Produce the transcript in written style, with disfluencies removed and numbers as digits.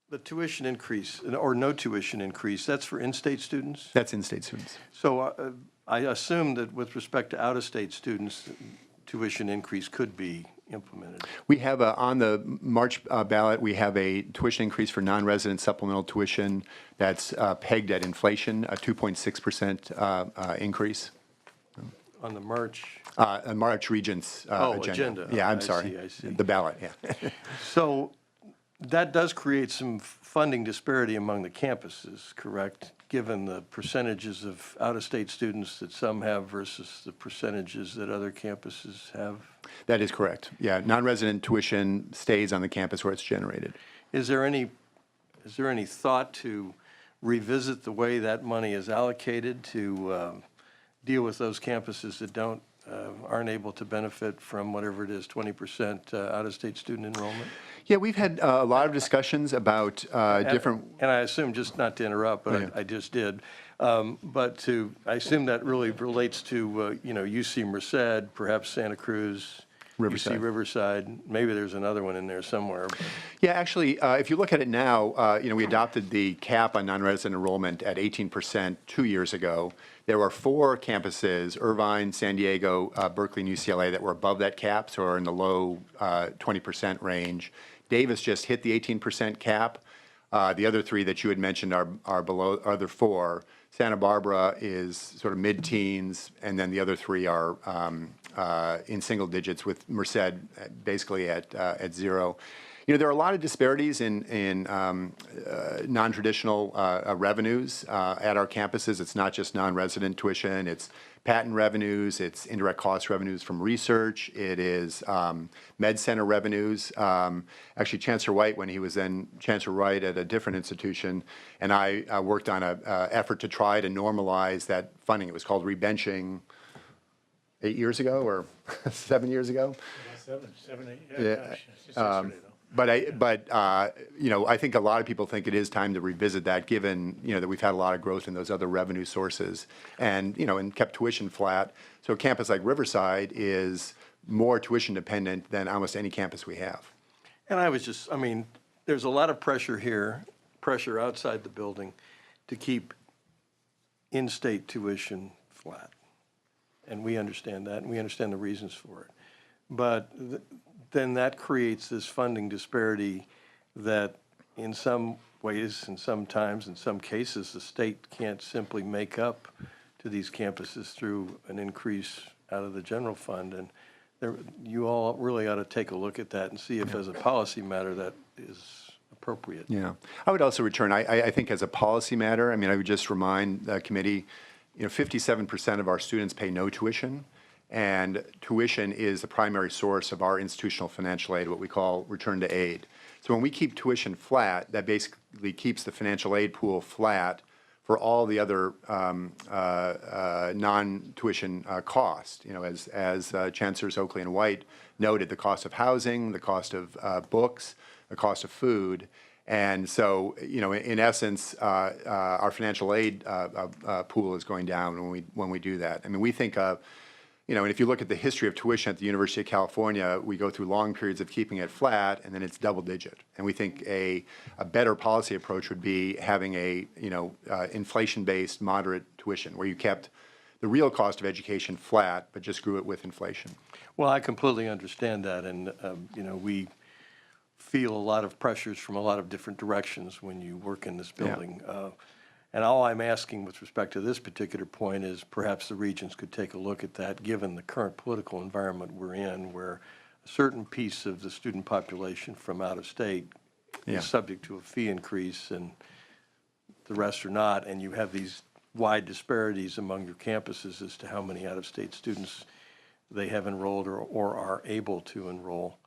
The tuition increase, or no tuition increase, that's for in-state students? That's in-state students. So I assume that with respect to out-of-state students, tuition increase could be implemented. We have on the March ballot, we have a tuition increase for non-resident supplemental tuition that's pegged at inflation, a 2.6% increase. On the March, March Regents agenda. Yeah, I'm I sorry. see, I see. The ballot, yeah. So that does create some funding disparity among the campuses, correct? Given the percentages of out-of-state students that some have versus the percentages that other campuses have? That is correct. Yeah, non-resident tuition stays on the campus where it's generated. Is there any thought to revisit the way that money is allocated to deal with those campuses that aren't able to benefit from whatever it is, 20% out-of-state student enrollment? Yeah, we've had a lot of discussions about different. And I assume, just not to interrupt, but Yeah. I just did, but I assume that really relates to, UC Merced, perhaps Santa Cruz, Riverside. UC Riverside. Maybe there's another one in there somewhere. But. Yeah, actually, if you look at it now, we adopted the cap on non-resident enrollment at 18% 2 years ago. There are 4 campuses, Irvine, San Diego, Berkeley, and UCLA, that were above that cap, so are in the low 20% range. Davis just hit the 18% cap. The other 3 that you had mentioned are below, other 4. Santa Barbara is sort of mid-teens, and then the other 3 are in single digits, with Merced basically at 0. There are a lot of disparities in non-traditional revenues at our campuses. It's not just non-resident tuition. It's patent revenues. It's indirect cost revenues from research. It is med center revenues. Actually, Chancellor White, when he was then Chancellor Wright at a different institution, and I worked on an effort to try to normalize that funding. It was called rebenching 8 years ago or 7 years ago. 7, 8, yeah. Gosh, it's just yesterday, though. But I think a lot of people think it is time to revisit that, given that we've had a lot of growth in those other revenue sources, and and kept tuition flat. So a campus like Riverside is more tuition dependent than almost any campus we have. And there's a lot of pressure here, pressure outside the building, to keep in-state tuition flat, and we understand that, and we understand the reasons for it. But then that creates this funding disparity that in some ways, and sometimes, in some cases, the state can't simply make up to these campuses through an increase out of the general fund. And you all really ought to take a look at that and see if, as a policy matter, that is appropriate. Yeah. I would also return, I think as a policy matter, I would just remind the committee, 57% of our students pay no tuition. And tuition is the primary source of our institutional financial aid, what we call return to aid. So when we keep tuition flat, that basically keeps the financial aid pool flat for all the other non-tuition costs. As Chancellors Oakley and White noted, the cost of housing, the cost of books, the cost of food. And so, in essence, our financial aid pool is going down when we do that. We think and if you look at the history of tuition at the University of California, we go through long periods of keeping it flat, and then it's double digit. And we think a better policy approach would be having a inflation-based moderate tuition, where you kept the real cost of education flat, but just grew it with inflation. Well, I completely understand that, and we feel a lot of pressures from a lot of different directions when you work in this building. Yeah. And all I'm asking with respect to this particular point is perhaps the regents could take a look at that, given the current political environment we're in, where a certain piece of the student population from out of state is subject to a fee increase and the rest are not, and you have these wide disparities among your campuses as to how many out-of-state students they have enrolled or are able to enroll.